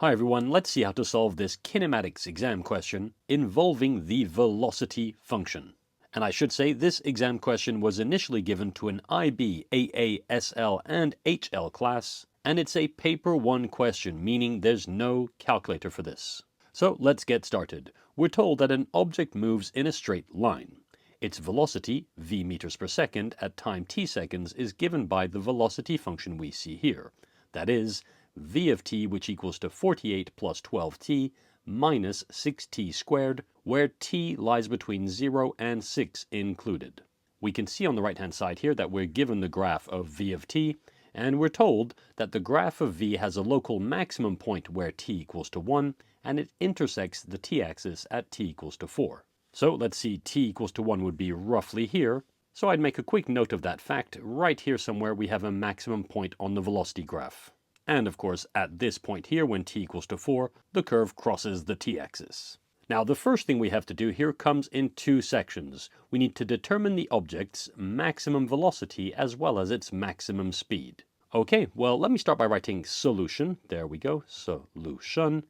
Hi everyone, let's see how to solve this kinematics exam question involving the velocity function. And I should say this exam question was initially given to an IB, AA, SL, and HL class, and it's a paper 1 question, meaning there's no calculator for this. So let's get started. We're told that an object moves in a straight line. Its velocity, v meters per second, at time t seconds is given by the velocity function we see here. That is, v of t, which equals to 48 plus 12t minus 6t squared, where t lies between 0 and 6 included. We can see on the right-hand side here that we're given the graph of v of t, and we're told that the graph of v has a local maximum point where t equals to 1, and it intersects the t-axis at t equals to 4. So let's see, t equals to 1 would be roughly here, so I'd make a quick note of that fact. Right here somewhere we have a maximum point on the velocity graph. And of course, at this point here, when t equals to 4, the curve crosses the t-axis. Now, the first thing we have to do here comes in two sections. We need to determine the object's maximum velocity as well as its maximum speed. Okay, well, let me start by writing solution. There we go, solution.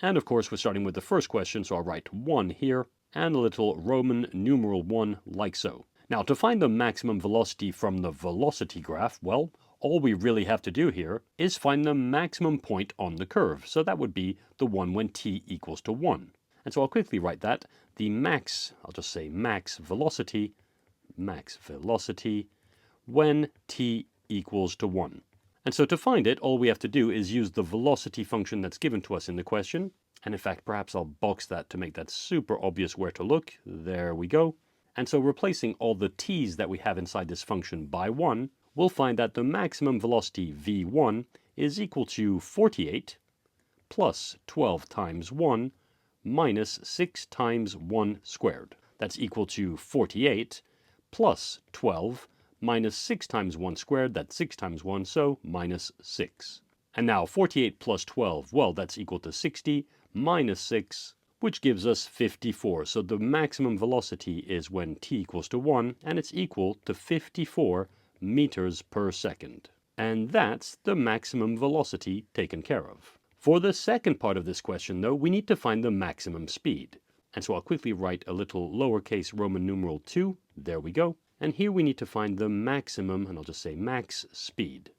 And of course, we're starting with the first question, so I'll write 1 here, and a little Roman numeral 1 like so. Now, to find the maximum velocity from the velocity graph, well, all we really have to do here is find the maximum point on the curve. So that would be the one when t equals to 1. And so I'll quickly write that. The max, I'll just say max velocity, when t equals to 1. And so to find it, all we have to do is use the velocity function that's given to us in the question. And in fact, perhaps I'll box that to make that super obvious where to look. There we go. And so replacing all the t's that we have inside this function by 1, we'll find that the maximum velocity v1 is equal to 48 plus 12 times 1 minus 6 times 1 squared. That's equal to 48 plus 12 minus 6 times 1 squared. That's 6 times 1, so minus 6. And now 48 plus 12, well, that's equal to 60 minus 6, which gives us 54. So the maximum velocity is when t equals to 1, and it's equal to 54 meters per second. And that's the maximum velocity taken care of. For the second part of this question, though, we need to find the maximum speed. And so I'll quickly write a little lowercase Roman numeral 2. There we go. And here we need to find the maximum, and I'll just say max speed.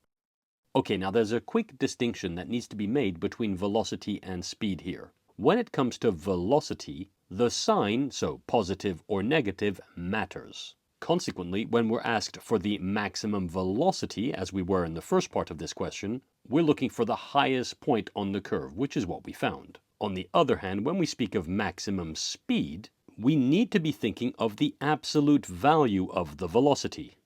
Okay, now there's a quick distinction that needs to be made between velocity and speed here. When it comes to velocity, the sign, so positive or negative, matters. Consequently, when we're asked for the maximum velocity, as we were in the first part of this question, we're looking for the highest point on the curve, which is what we found. On the other hand, when we speak of maximum speed, we need to be thinking of the absolute value of the velocity.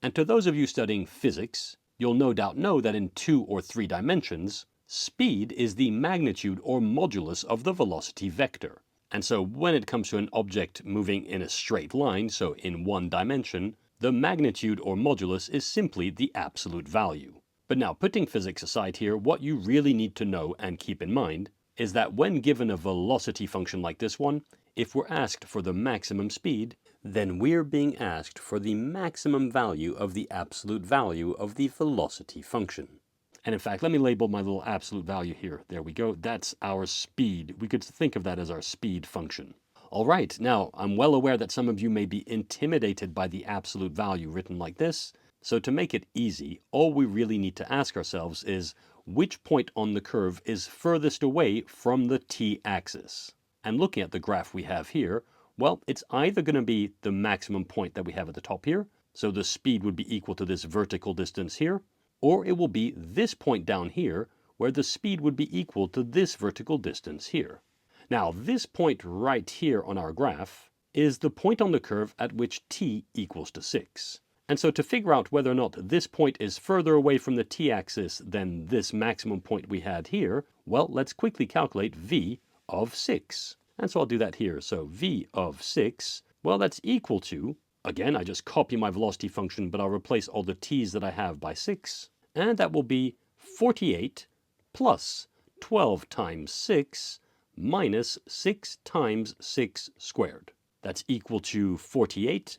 And to those of you studying physics, you'll no doubt know that in 2 or 3 dimensions, speed is the magnitude or modulus of the velocity vector. And so when it comes to an object moving in a straight line, so in 1 dimension, the magnitude or modulus is simply the absolute value. But now, putting physics aside here, what you really need to know and keep in mind is that when given a velocity function like this one, if we're asked for the maximum speed, then we're being asked for the maximum value of the absolute value of the velocity function. And in fact, let me label my little absolute value here. There we go. That's our speed. We could think of that as our speed function. All right, now I'm well aware that some of you may be intimidated by the absolute value written like this. So to make it easy, all we really need to ask ourselves is which point on the curve is furthest away from the t-axis? And looking at the graph we have here, well, it's either going to be the maximum point that we have at the top here, so the speed would be equal to this vertical distance here, or it will be this point down here, where the speed would be equal to this vertical distance here. Now, this point right here on our graph is the point on the curve at which t equals to 6. And so to figure out whether or not this point is further away from the t-axis than this maximum point we had here, well, let's quickly calculate v of 6. And so I'll do that here. So v of 6, well, that's equal to, again, I just copy my velocity function, but I'll replace all the t's that I have by 6. And that will be 48 plus 12 times 6 minus 6 times 6 squared. That's equal to 48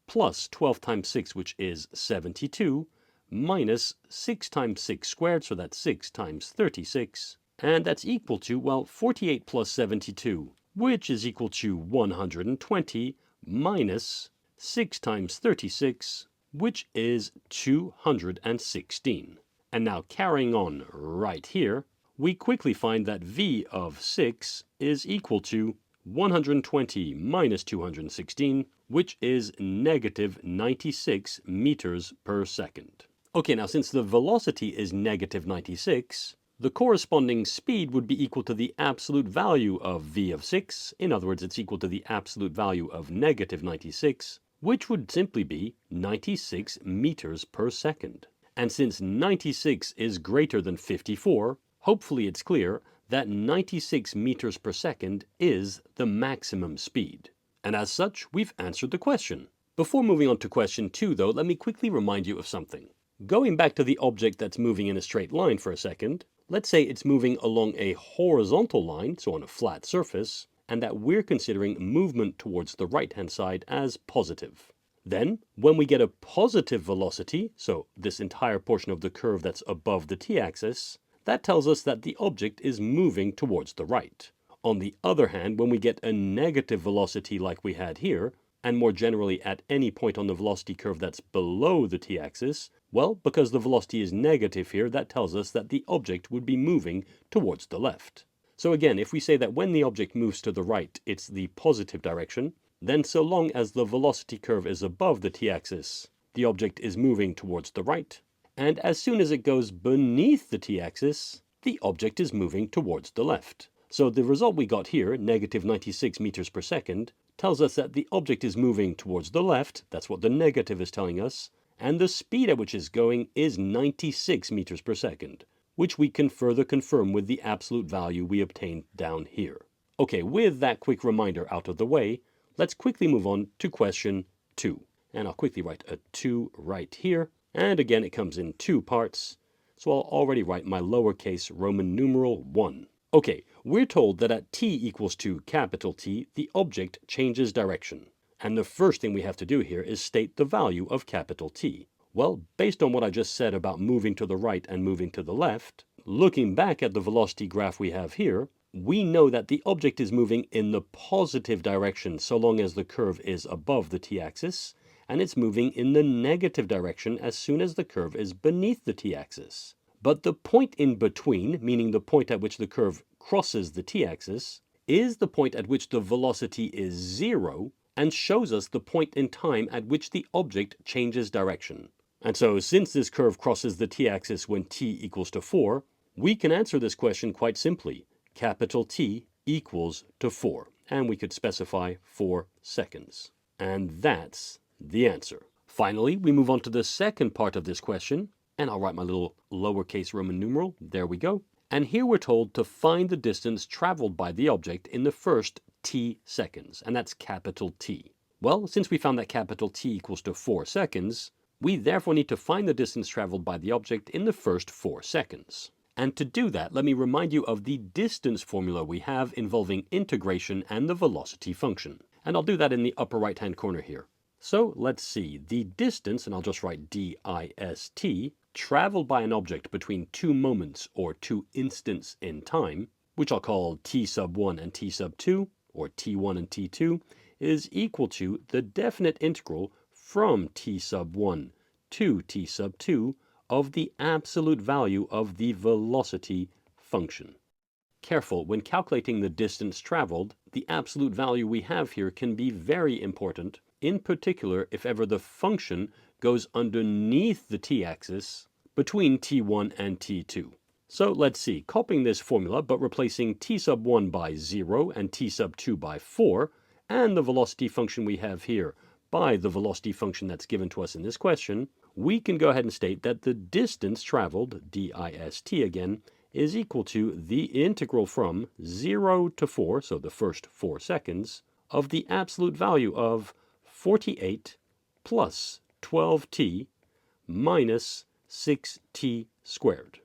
plus 12 times 6, which is 72, minus 6 times 6 squared, so that's 6 times 36, And that's equal to, well, 48 plus 72, which is equal to 120 minus 6 times 36, which is 216. And now carrying on right here, we quickly find that v of 6 is equal to 120 minus 216, which is negative 96 meters per second. Okay, now since the velocity is negative 96, the corresponding speed would be equal to the absolute value of v of 6. In other words, it's equal to the absolute value of negative 96, which would simply be 96 meters per second. And since 96 is greater than 54, hopefully it's clear that 96 meters per second is the maximum speed. And as such, we've answered the question. Before moving on to question 2, though, let me quickly remind you of something. Going back to the object that's moving in a straight line for a second, let's say it's moving along a horizontal line, so on a flat surface, and that we're considering movement towards the right-hand side as positive. Then, when we get a positive velocity, so this entire portion of the curve that's above the t-axis, that tells us that the object is moving towards the right. On the other hand, when we get a negative velocity like we had here, and more generally at any point on the velocity curve that's below the t-axis, well, because the velocity is negative here, that tells us that the object would be moving towards the left. So again, if we say that when the object moves to the right, it's the positive direction, then so long as the velocity curve is above the t-axis, the object is moving towards the right, and as soon as it goes beneath the t-axis, the object is moving towards the left. So the result we got here, negative 96 meters per second, tells us that the object is moving towards the left, that's what the negative is telling us, and the speed at which it's going is 96 meters per second, which we can further confirm with the absolute value we obtained down here. Okay, with that quick reminder out of the way, let's quickly move on to question 2. And I'll quickly write a 2 right here. And again, it comes in 2 parts. So I'll already write my lowercase Roman numeral 1. Okay, we're told that at t equals to capital T, the object changes direction. And the first thing we have to do here is state the value of capital T. Well, based on what I just said about moving to the right and moving to the left, looking back at the velocity graph we have here, we know that the object is moving in the positive direction so long as the curve is above the t-axis, and it's moving in the negative direction as soon as the curve is beneath the t-axis. But the point in between, meaning the point at which the curve crosses the t-axis, is the point at which the velocity is 0 and shows us the point in time at which the object changes direction. And so since this curve crosses the t-axis when t equals to 4, we can answer this question quite simply. Capital T equals to 4. And we could specify 4 seconds. And that's the answer. Finally, we move on to the second part of this question, and I'll write my little lowercase Roman numeral. There we go. And here we're told to find the distance traveled by the object in the first t seconds, and that's capital T. Well, since we found that capital T equals to 4 seconds, we therefore need to find the distance traveled by the object in the first 4 seconds. And to do that, let me remind you of the distance formula we have involving integration and the velocity function. And I'll do that in the upper right-hand corner here. So let's see, the distance, and I'll just write dist, traveled by an object between 2 moments or 2 instants in time, which I'll call t sub 1 and t sub 2, or t1 and t2, is equal to the definite integral from t sub 1 to t sub 2 of the absolute value of the velocity function. Careful, when calculating the distance traveled, the absolute value we have here can be very important, in particular if ever the function goes underneath the t-axis between t1 and t2. So let's see, copying this formula but replacing t sub 1 by 0 and t sub 2 by 4, and the velocity function we have here by the velocity function that's given to us in this question, we can go ahead and state that the distance traveled, dist again, is equal to the integral from 0 to 4, so the first 4 seconds, of the absolute value of 48 plus 12t minus 6t squared.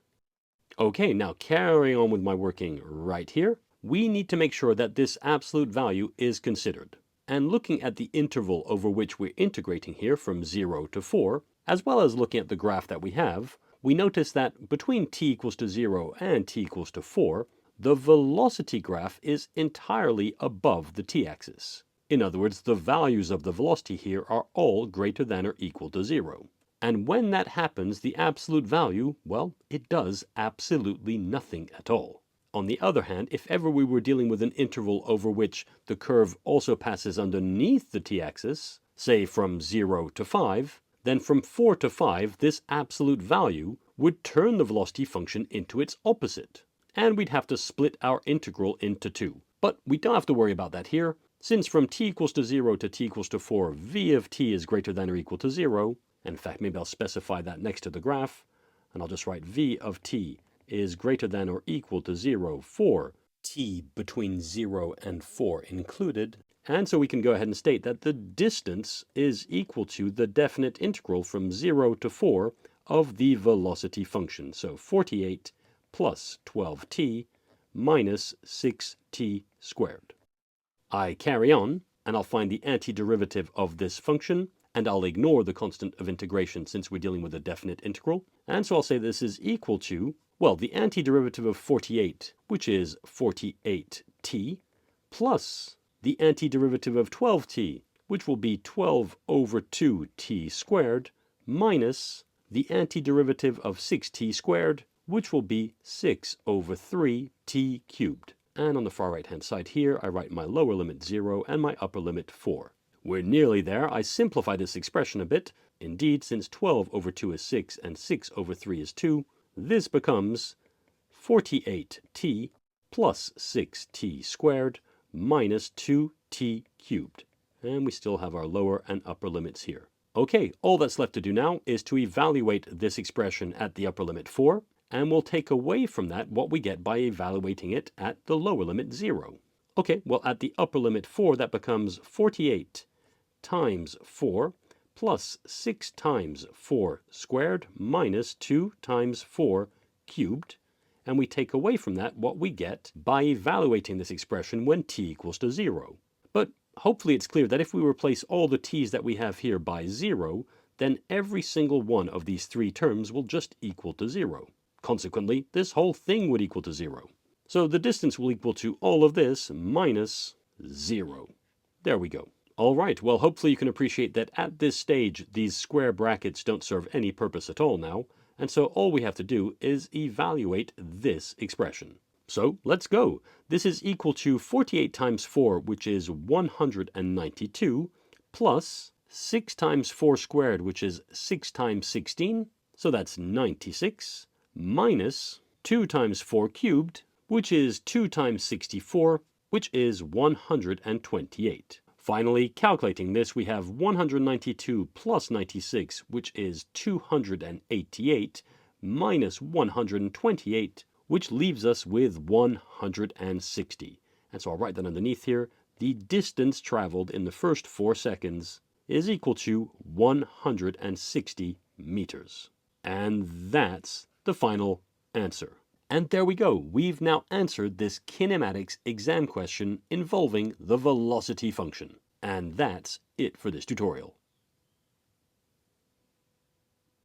Okay, now carrying on with my working right here, we need to make sure that this absolute value is considered. And looking at the interval over which we're integrating here from 0 to 4, as well as looking at the graph that we have, we notice that between t equals to 0 and t equals to 4, the velocity graph is entirely above the t-axis. In other words, the values of the velocity here are all greater than or equal to 0. And when that happens, the absolute value, well, it does absolutely nothing at all. On the other hand, if ever we were dealing with an interval over which the curve also passes underneath the t-axis, say from 0 to 5, then from 4 to 5, this absolute value would turn the velocity function into its opposite. And we'd have to split our integral into two. But we don't have to worry about that here, since from t equals to 0 to t equals to 4, v of t is greater than or equal to 0. In fact, maybe I'll specify that next to the graph, and I'll just write v of t is greater than or equal to 0 for t between 0 and 4 included. And so we can go ahead and state that the distance is equal to the definite integral from 0 to 4 of the velocity function. So 48 plus 12t minus 6t squared. I carry on, and I'll find the antiderivative of this function, and I'll ignore the constant of integration since we're dealing with a definite integral. And so I'll say this is equal to, well, the antiderivative of 48, which is 48t, plus the antiderivative of 12t, which will be 12 over 2t squared, minus the antiderivative of 6t squared, which will be 6 over 3t cubed. And on the far right hand side here, I write my lower limit 0 and my upper limit 4. We're nearly there. I simplify this expression a bit. Indeed, since 12 over 2 is 6 and 6 over 3 is 2, this becomes 48t plus 6t squared minus 2t cubed. And we still have our lower and upper limits here. Okay, all that's left to do now is to evaluate this expression at the upper limit 4, and we'll take away from that what we get by evaluating it at the lower limit 0. Okay, well at the upper limit 4, that becomes 48 times 4 plus 6 times 4 squared minus 2 times 4 cubed. And we take away from that what we get by evaluating this expression when t equals to 0. But hopefully it's clear that if we replace all the t's that we have here by 0, then every single one of these three terms will just equal to 0. Consequently, this whole thing would equal to 0. So the distance will equal to all of this minus 0. There we go. All right, well, hopefully you can appreciate that at this stage, these square brackets don't serve any purpose at all now, and so all we have to do is evaluate this expression. So let's go. This is equal to 48 times 4, which is 192, plus 6 times 4 squared, which is 6 times 16, so that's 96, minus 2 times 4 cubed, which is 2 times 64, which is 128. Finally, calculating this, we have 192 plus 96, which is 288, minus 128, which leaves us with 160. And so I'll write that underneath here. The distance traveled in the first 4 seconds is equal to 160 meters. And that's the final answer. And there we go. We've now answered this kinematics exam question involving the velocity function. And that's it for this tutorial.